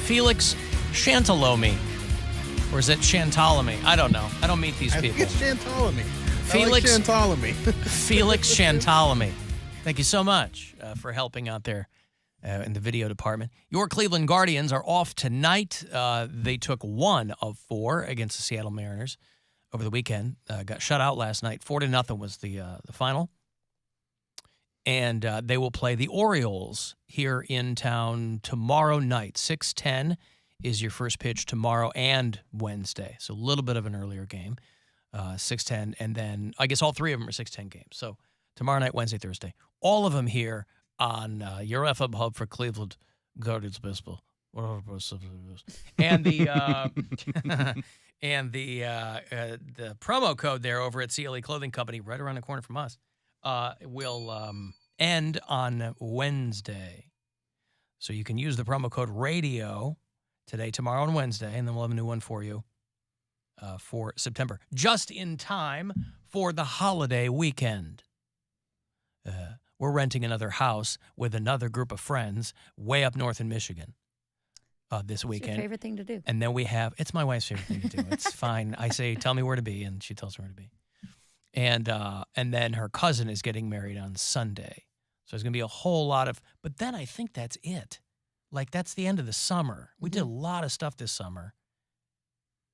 Felix Chantalome. Or is it Chantalome? I don't know. I don't meet these people. I think it's Chantalome. Felix Chantalome. Felix Chantalome. Thank you so much for helping out there in the video department. Your Cleveland Guardians are off tonight. They took 1 of 4 against the Seattle Mariners over the weekend. Got shut out last night. 4-0 was the final. And they will play the Orioles here in town tomorrow night. 6:10 is your first pitch tomorrow and Wednesday. So a little bit of an earlier game. 6:10, and then I guess all 3 of them are 6:10 games. So tomorrow night, Wednesday, Thursday. All of them here on your FM hub for Cleveland Guardians baseball. And the the promo code there over at CLE Clothing Company, right around the corner from us, will end on Wednesday. So you can use the promo code radio today, tomorrow, and Wednesday, and then we'll have a new one for you for September, just in time for the holiday weekend. We're renting another house with another group of friends way up north in Michigan this weekend. It's your favorite thing to do. And then we have, it's my wife's favorite thing to do. It's fine. I say, tell me where to be, and she tells me where to be. And then her cousin is getting married on Sunday. So there's going to be a whole lot of, but then I think that's it. Like, that's the end of the summer. We did a lot of stuff this summer.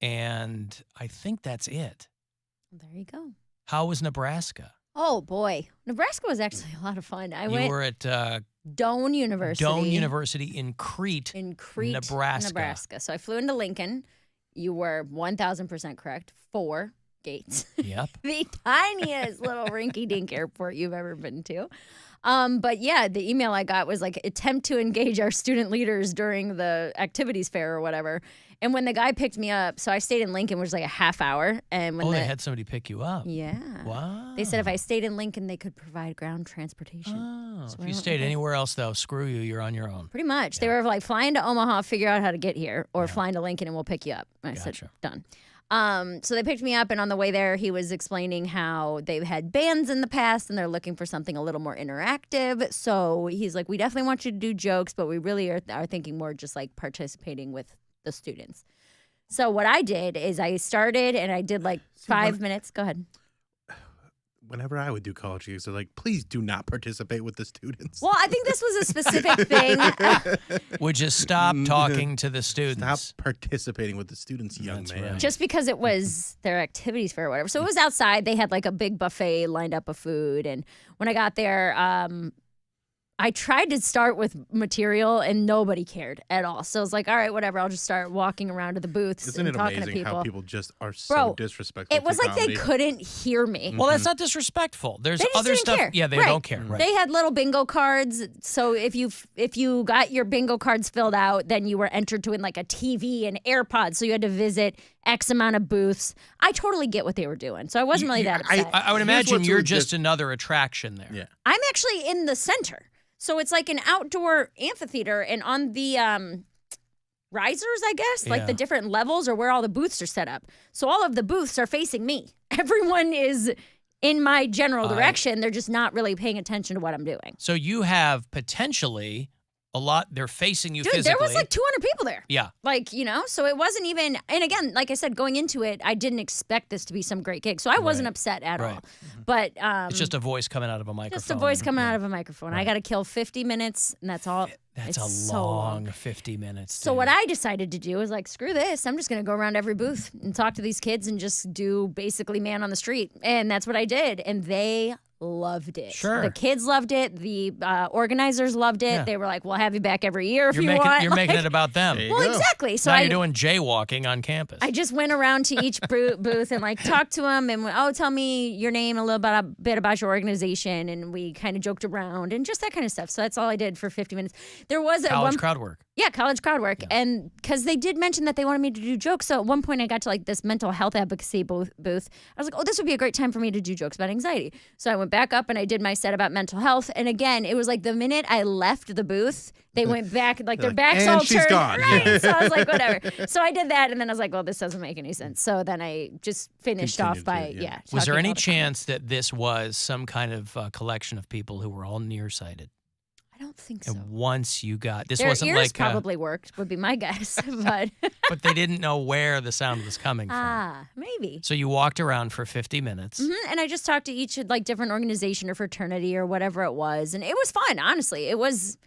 And I think that's it. There you go. How was Nebraska? Oh, boy. Nebraska was actually a lot of fun. You were at Doane University. Doane University in Crete, Nebraska. So I flew into Lincoln. You were 1,000% correct. 4 gates. Yep. The tiniest little rinky-dink airport you've ever been to. But yeah, the email I got was like, attempt to engage our student leaders during the activities fair or whatever. And when the guy picked me up, so I stayed in Lincoln, which was like a half hour. And when they had somebody pick you up. Yeah. Wow. They said if I stayed in Lincoln, they could provide ground transportation. Oh, So if you stayed anywhere else, though, screw you. You're on your own. Pretty much. They were like, flying to Omaha, figure out how to get here, or flying to Lincoln and we'll pick you up. And I said, done. So they picked me up, and on the way there, he was explaining how they've had bands in the past, and they're looking for something a little more interactive. So he's like, we definitely want you to do jokes, but we really are thinking more just like participating with the students. So what I did is I started, and I did like 5 minutes. Go ahead. Whenever I would do college gigs, they're like, please do not participate with the students. Well, I think this was a specific thing. Would you stop talking to the students? Stop participating with the students, young man. Right. Just because it was their activities fair or whatever. So it was outside. They had like a big buffet lined up of food. And when I got there, I tried to start with material and nobody cared at all. So I was like, all right, whatever. I'll just start walking around to the booths and talking to people. Isn't it amazing how people just are so disrespectful? It was to like comedy. they couldn't hear me. Well, that's not disrespectful. There's They just other didn't stuff. care. Yeah, they Right. don't care. Right. They had little bingo cards. So if you got your bingo cards filled out, then you were entered to win like a TV and AirPods. So you had to visit X amount of booths. I totally get what they were doing. So I wasn't really that upset. I would Here's imagine what's you're really just another attraction there. Yeah. I'm actually in the center. So it's like an outdoor amphitheater, and on the risers, I guess, like the different levels are where all the booths are set up. So all of the booths are facing me. Everyone is in my general direction. They're just not really paying attention to what I'm doing. So you have potentially a lot. They're facing you physically. There was like 200 people there. Yeah. Like, so it wasn't even, and again, like I said, going into it, I didn't expect this to be some great gig. So I wasn't upset at all. But it's just a voice coming out of a microphone. Just a voice coming out of a microphone. I got to kill 50 minutes, and that's all. That's it's a long 50 minutes. So what I decided to do was like, screw this. I'm just going to go around every booth and talk to these kids and just do basically man on the street. And that's what I did. And they loved it. Sure. The kids loved it. The organizers loved it. Yeah. They were like, we'll have you back every year if you want. You're making it about them. Well, exactly. So now you're doing jaywalking on campus. I just went around to each booth and like talked to them and went, tell me your name, a bit about your organization, and we kind of joked around and just that kind of stuff. So that's all I did for 50 minutes. There was college crowd work. Yeah, college crowd work. Yeah. And because they did mention that they wanted me to do jokes. So at one point I got to like this mental health advocacy booth. I was like, this would be a great time for me to do jokes about anxiety. So I went back up and I did my set about mental health. And again, it was like the minute I left the booth, they went back, like their backs all she's turned. Gone. Right. So I was like, whatever. So I did that. And then I was like, well, this doesn't make any sense. So then I just finished off by, Was there talking any all the chance that this was some kind of collection of people who were all nearsighted? I don't think so. And once you got this Their wasn't ears like probably worked, would be my guess, but but they didn't know where the sound was coming from. Maybe. So you walked around for 50 minutes. And I just talked to each like different organization or fraternity or whatever it was, and it was fun. Honestly, it was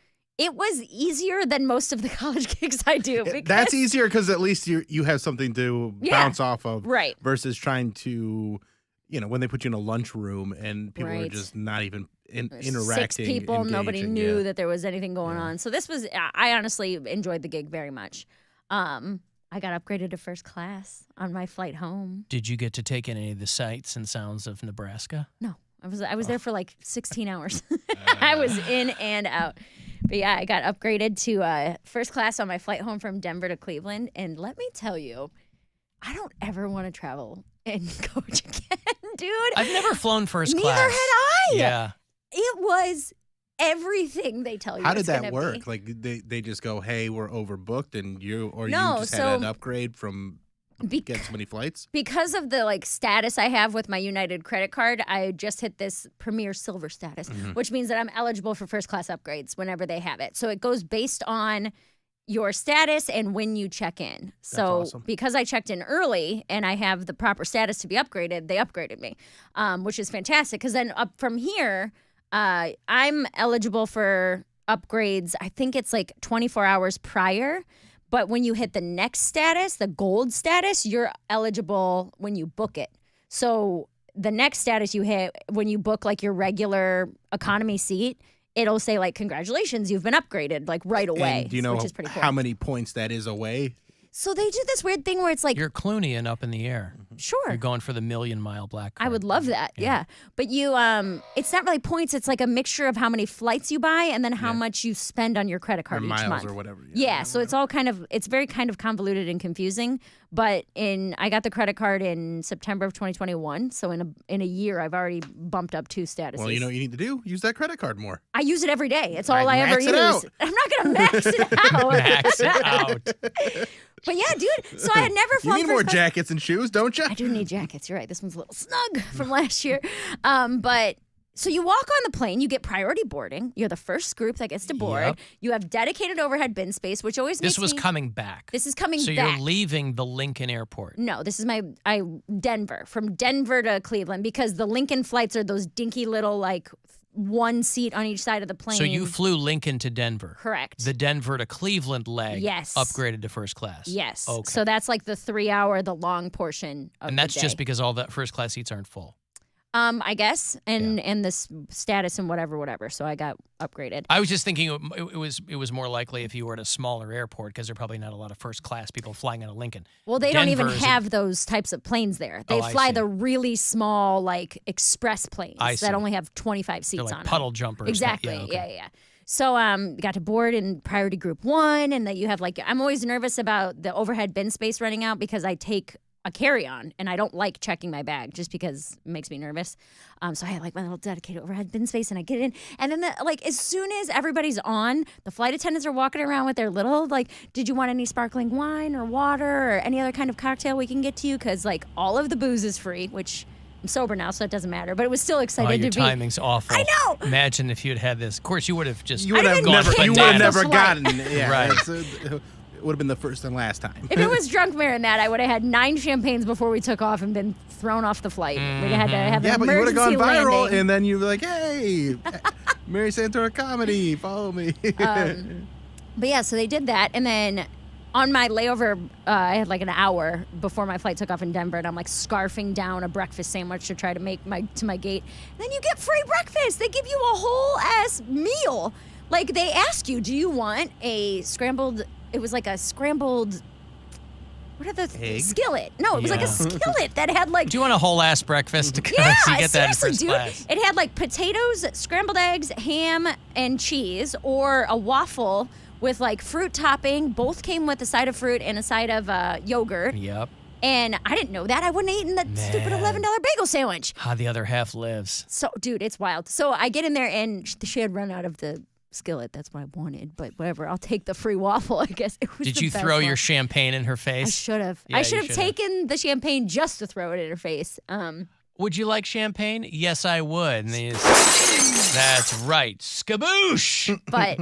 easier than most of the college gigs I do. That's easier because at least you have something to bounce off of, right? Versus trying to, when they put you in a lunchroom and people are Right. just not even interacting. 6 people, nobody engaging, knew yeah. that there was anything going on. So this was, I honestly enjoyed the gig very much. I got upgraded to first class on my flight home. Did you get to take in any of the sights and sounds of Nebraska? No, I was there for like 16 hours. I was in and out. But yeah, I got upgraded to first class on my flight home from Denver to Cleveland. And let me tell you, I don't ever want to travel in coach again, dude. I've never flown first Neither class. had I. Yeah. It was everything they tell you. How did it's that gonna work? be. Like they just go, "Hey, we're overbooked," and you No, just so- had an upgrade from get so many flights. Because of the like status I have with my United credit card, I just hit this Premier Silver status, which means that I'm eligible for first class upgrades whenever they have it. So it goes based on your status and when you check in. So awesome. because I checked in early and I have the proper status to be upgraded, they upgraded me, which is fantastic. Because then up from here, I'm eligible for upgrades. I think it's like 24 hours prior. But when you hit the next status, the gold status, you're eligible when you book it. So the next status you hit when you book like your regular economy seat, it'll say like, congratulations, you've been upgraded like right away. And do you know which is pretty cool. how many points that is away? So they do this weird thing where it's like, You're Clooney up in the air. sure. You're going for the million-mile black card. I would love that. Yeah. But you it's not really points, it's like a mixture of how many flights you buy and then how much you spend on your credit card Or each miles month. or whatever. Yeah, so it's all it's very kind of convoluted and confusing. But I got the credit card in September of 2021, so in a year I've already bumped up 2 statuses. Well, you know what you need to do? Use that credit card more. I use it every day. It's all Right, I ever max it use. out. I'm not gonna max it out. Max it out. But yeah, dude. So I had never You flown need more first class. jackets and shoes, don't you? I do need jackets. You're right. This one's a little snug from last year. But so you walk on the plane, you get priority boarding. You're the first group that gets to board. Yep. You have dedicated overhead bin space, which always makes This was me, coming back. This is coming so back. you're leaving the Lincoln Airport. No, this is Denver, from Denver to Cleveland, because the Lincoln flights are those dinky little like one seat on each side of the plane. So you flew Lincoln to Denver. Correct. The Denver to Cleveland leg Yes. upgraded to first class. Yes. Okay. So that's like the 3-hour, the long portion of and that's the just day. because all the first class seats aren't full. I guess, and this status and whatever. So I got upgraded. I was just thinking it was more likely if you were at a smaller airport because there are probably not a lot of first class people flying out of Lincoln. Well, they don't even Denver is have those types of planes there. They Oh, I fly see. the really small, like express planes I see. that only have 25 seats They're like on puddle them. jumpers. Exactly. Yeah, okay. Yeah. So got to board in priority group 1, and that you have like, I'm always nervous about the overhead bin space running out because I take a carry-on and I don't like checking my bag just because it makes me nervous. So I had like my little dedicated overhead bin space, and I get in, and then as soon as everybody's on, the flight attendants are walking around with their little like, did you want any sparkling wine or water or any other kind of cocktail we can get to you? Because like all of the booze is free, which I'm sober now, so it doesn't matter. But it was still Oh, excited your to be. timing's awful. I know. Imagine if you'd had this. Of course, you would have just. You would have gone never. kicked You would off have the never flight. gotten. Yeah, Right. It would have been the first and last time. If it was drunk mare and that, I would have had 9 champagnes before we took off and been thrown off the flight. We'd have had to have Yeah, an but you would have emergency gone viral, landing. and then you'd be like, "Hey, Mary Santora comedy, follow me." But yeah, so they did that, and then on my layover, I had like an hour before my flight took off in Denver, and I'm like scarfing down a breakfast sandwich to try to make to my gate. Then you get free breakfast. They give you a whole ass meal. Like they ask you, do you want a scrambled? It was like a scrambled. What are the Egg? skillet? No, it was like a Yeah. skillet that had like. Do you want a whole ass breakfast? Yeah, so you get that in seriously, first dude. class. It had like potatoes, scrambled eggs, ham, and cheese, or a waffle with like fruit topping. Both came with a side of fruit and a side of yogurt. Yep. And I didn't know that. I wouldn't have eaten that stupid Man. $11 bagel sandwich. How the other half lives. So, dude, it's wild. So I get in there, and she had run out of the skillet. That's what I wanted, but whatever. I'll take the free waffle, I guess. It was Did the you best throw your waffle. champagne in her face? I should have. Yeah, I you should have should've. taken the champagne just to throw it in her face. Would you like champagne? Yes, I would. And that's right. Skaboosh. But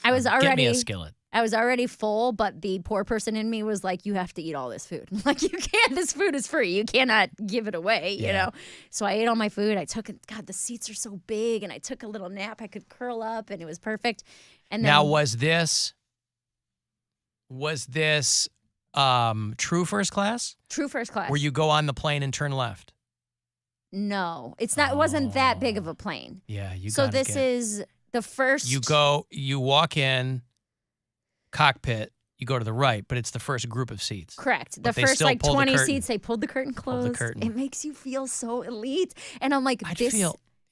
I was Get me already a skillet. I was already full, but the poor person in me was like, you have to eat all this food. Like, you can't, this food is free. You cannot give it away, you know? So I ate all my food. I took it. God, the seats are so big. And I took a little nap. I could curl up and it was perfect. And then, Now, was this true first class? true first class. Where you go on the plane and turn left? No, it's not. It wasn't that big of a plane. Yeah, you So gotta this is the first. You walk in, cockpit, you go to the right, but it's the first group of seats. Correct. But The they first still like pull the 20 curtain. seats, they pulled the curtain closed. the curtain. It makes you feel so elite. And I'm like,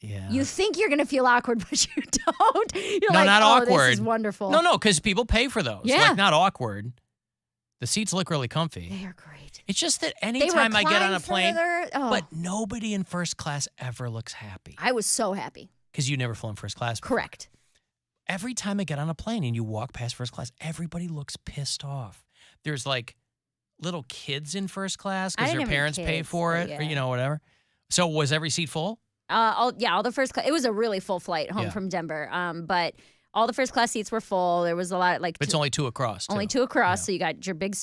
Yeah. You think you're gonna feel awkward, but you don't. You're No, like, not oh, awkward. This is wonderful. No, because people pay for those. Yeah. Like, not awkward. The seats look really comfy. They are great. It's just that They anytime I get on recline a plane, further. Oh, but nobody in first class ever looks happy. I was so happy. Because you never flown first class before. Correct. Every time I get on a plane and you walk past first class, everybody looks pissed off. There's like little kids in first class I because didn't their have any parents pay kids, for but it, or yeah. whatever. So was every seat full? All the first class. It was a really full flight home Yeah. from Denver. But all the first class seats were full. There was a lot But it's only two across. only too. two across, Yeah. so you got your big.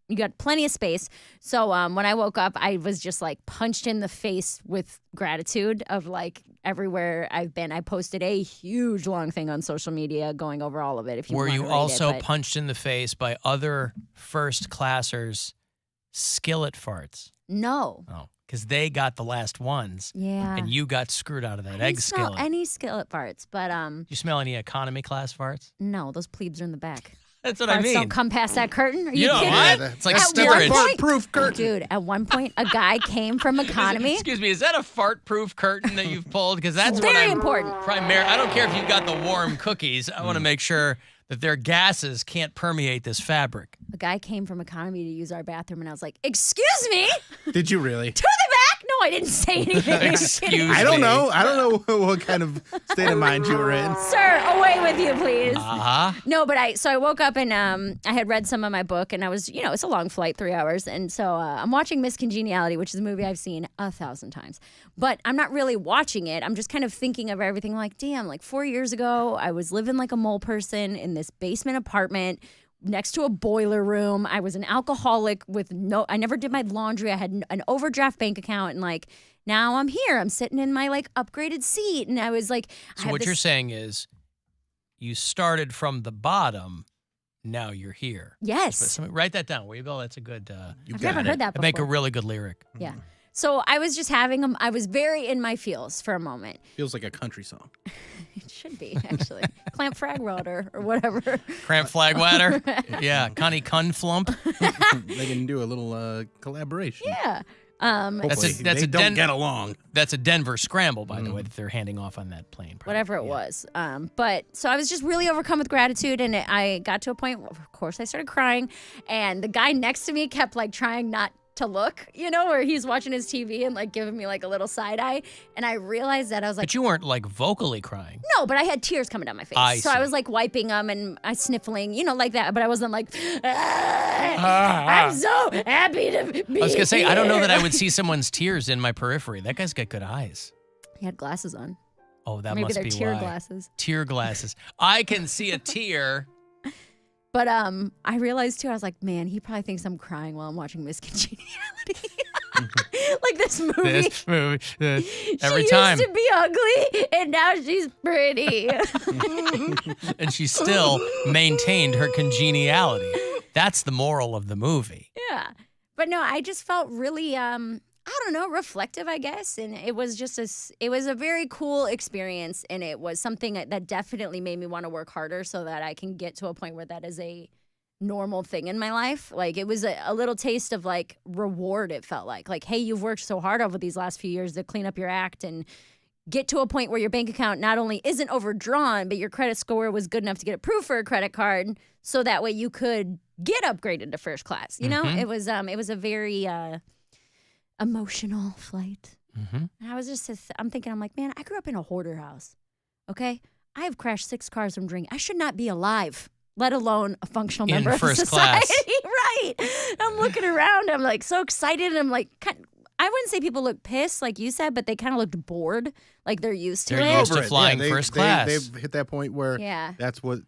You got plenty of space. So when I woke up, I was just like punched in the face with gratitude of like everywhere I've been. I posted a huge long thing on social media going over all of it. If you Were want you to read also it, but punched in the face by other first classers' skillet farts? no. Oh, because they got the last ones, Yeah. and you got screwed out of that I egg didn't smell skillet. any skillet farts, but You smell any economy class farts? no, those plebes are in the back. That's what Farts I mean. don't come past that curtain. Are you, You know kidding what? me? It's like At steerage. one point- Proof curtain. Dude, at one point, a guy came from economy. Excuse me, is that a fart-proof curtain that you've pulled? Because that's what Very I'm important. I don't care if you've got the warm cookies. I want to make sure that their gases can't permeate this fabric. A guy came from economy to use our bathroom, and I was like, "Excuse me, Did you really? to the back." No, I didn't say anything. Are you Excuse kidding? me. I don't know. I don't know what kind of state of mind you were in. Sir, away with you, please. Uh-huh. No, but I woke up and I had read some of my book, and I was, it's a long flight, 3 hours, and so I'm watching Miss Congeniality, which is a movie I've seen 1,000 times, but I'm not really watching it. I'm just kind of thinking of everything. Like, damn, like 4 years ago, I was living like a mole person in this basement apartment next to a boiler room. I was an alcoholic I never did my laundry. I had an overdraft bank account, and like now I'm here. I'm sitting in my like upgraded seat, and I was like, So what you're saying is you started from the bottom, now you're here. Yes. Write that down, will you, Bill? That's a good... You I've got never it. heard that It'd before. make a really good lyric. Yeah. So I was just I was very in my feels for a moment. Feels like a country song. It should be, actually. Clamp Fragwater or whatever. Cramp Flagwater? Yeah. Connie Cunflump? They can do a little collaboration. Yeah. Hopefully, That's they a don't get along. That's a Denver scramble, by the way, that they're handing off on that plane. probably. Whatever it Yeah. was. But so I was just really overcome with gratitude, and I got to a point where, of course, I started crying, and the guy next to me kept like trying not to look, where he's watching his TV and like giving me like a little side eye, and I realized that I was like, But you weren't like vocally crying. no, but I had tears coming down my face. I so I see. was like wiping them and I sniffling, like that, but I wasn't like, I'm so happy to be I was going to say, I don't know that I here." would see someone's tears in my periphery. That guy's got good eyes. He had glasses on. Oh, that Maybe must they're be tear why. glasses. Tear glasses. I can see a tear. But I realized too, I was like, man, he probably thinks I'm crying while I'm watching Miss Congeniality. Like this movie. This movie. Every she time. used to be ugly and now she's pretty. And she still maintained her congeniality. That's the moral of the movie. Yeah. But no, I just felt really I don't know, reflective, I guess. And it was just it was a very cool experience. And it was something that definitely made me want to work harder so that I can get to a point where that is a normal thing in my life. Like it was a little taste of like reward, it felt like, hey, you've worked so hard over these last few years to clean up your act and get to a point where your bank account not only isn't overdrawn, but your credit score was good enough to get approved for a credit card. So that way you could get upgraded to first class. It was a very emotional flight. Mm-hmm. And I was I'm thinking, I'm like, man, I grew up in a hoarder house. Okay. I have crashed 6 cars from drinking. I should not be alive, let alone a functional member of first society. class. Right. I'm looking around. I'm like so excited. And I'm like, I wouldn't say people look pissed like you said, but they kind of looked bored, like they're used to They're it. used to flying first class. They've hit that point where that's what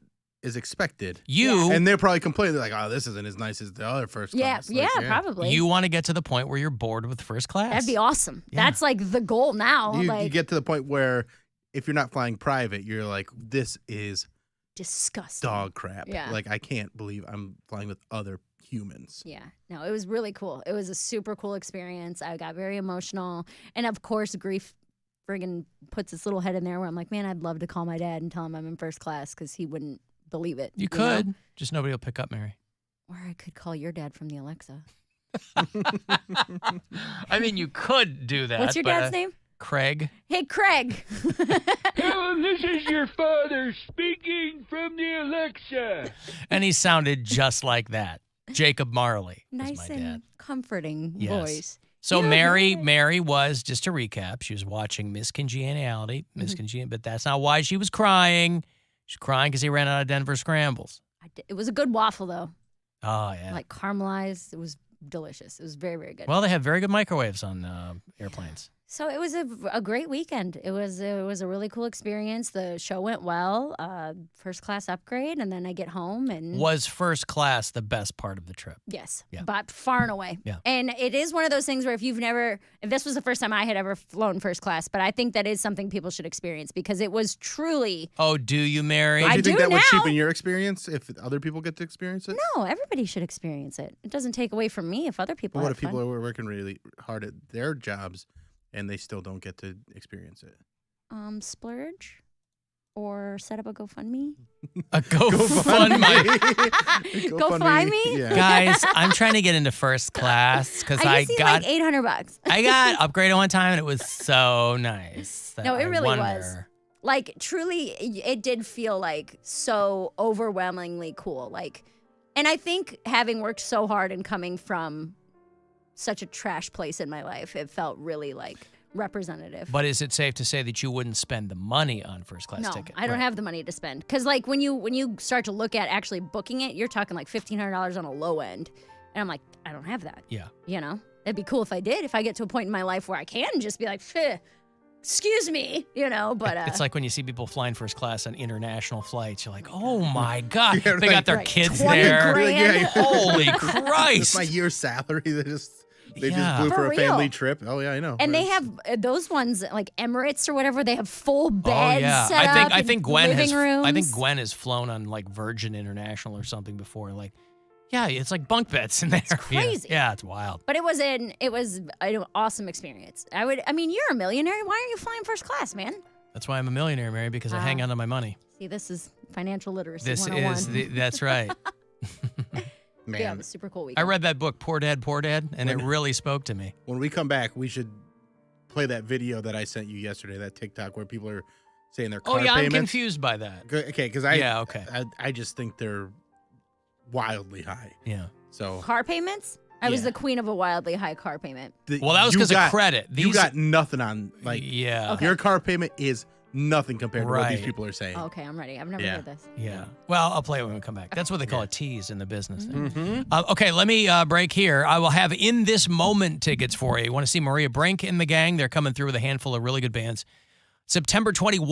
is expected. And they're probably complaining. They're like, oh, this isn't as nice as the other first class. Yeah, probably. You want to get to the point where you're bored with first class. That'd be awesome. That's like the goal now. You get to the point where if you're not flying private, you're like, this is disgusting. Dog crap. Yeah. Like, I can't believe I'm flying with other humans. Yeah. No, it was really cool. It was a super cool experience. I got very emotional. And of course, grief friggin' puts its little head in there where I'm like, man, I'd love to call my dad and tell him I'm in first class because he wouldn't believe it. You could. Just nobody will pick up, Mary. Or I could call your dad from the Alexa. I mean, you could do that. What's your dad's name? Craig. Hey, Craig. Hello, this is your father speaking from the Alexa. And he sounded just like that. Jacob Marley. Nice my and dad. Comforting Yes. voice. So Mary was, just to recap, she was watching Miss Congeniality, but that's not why she was crying. She's crying because he ran out of Denver scrambles. It was a good waffle, though. Oh, yeah. Like caramelized. It was delicious. It was very, very good. Well, they have very good microwaves on airplanes. So it was a great weekend. It was a really cool experience. The show went well. First class upgrade, and then I get home and Was first class the best part of the trip? yes, Yeah. but far and away. Yeah. And it is one of those things where if this was the first time I had ever flown first class, but I think that is something people should experience because it was truly. Oh, do you, Mary? Do you think do that would now. cheapen your experience if other people get to experience it? No, everybody should experience it. It doesn't take away from me if other people. What have if people fun. are working really hard at their jobs and they still don't get to experience it? Splurge, or set up a GoFundMe. A GoFundMe. Go fly me, Yeah. Guys, I'm trying to get into first class because I I just need got like $800. I got upgraded one time and it was so nice. that No, it I really was. wonder- Like, truly, it did feel like so overwhelmingly cool. Like, and I think having worked so hard and coming from such a trash place in my life, it felt really like representative. But is it safe to say that you wouldn't spend the money on first class no, ticket? I don't Right. have the money to spend. Because, like, when you start to look at actually booking it, you're talking like $1,500 on a low end. And I'm like, I don't have that. Yeah. You know? It'd be cool if I did, if I get to a point in my life where I can just be like, excuse me, you know, but It's like when you see people flying first class on international flights, you're like, oh my God. Yeah, they got right. their Right, kids 20 there. grand. Holy That's Christ. my year's salary. They just Yeah. flew For for a real. family trip. Oh yeah, I know. And they It's- have those ones like Emirates or whatever. They have full Oh beds yeah, set up. I think and Gwen living has. rooms. I think Gwen has flown on like Virgin International or something before. Like, yeah, it's like bunk beds in there. It's crazy. Yeah, it's wild. But it was an awesome experience. I mean, you're a millionaire. Why aren't you flying first class, man? That's why I'm a millionaire, Mary, because I hang on to my money. See, this is financial literacy. This 101. is that's right. Man, Yeah, it was super cool I weekend. read that book, Poor Dad, and it really spoke to me. when we come back, we should play that video that I sent you yesterday, that TikTok where people are saying their car Oh yeah, I'm payments. confused by that. Okay, because I just think they're wildly high. Yeah. So Car payments? I was Yeah. the queen of a wildly high car payment. Well, that was you 'cause of got- credit. You These- got nothing on Yeah. Okay. your car payment is nothing compared to what these Right. people are saying. Okay, I'm ready. I've never Yeah. heard this. Yeah. Well, I'll play it when we come back. That's what they call a tease in the business. there. Mm-hmm. Okay, let me break here. I will have In This Moment tickets for you. You want to see Maria Brink and the gang? They're coming through with a handful of really good bands. September 21.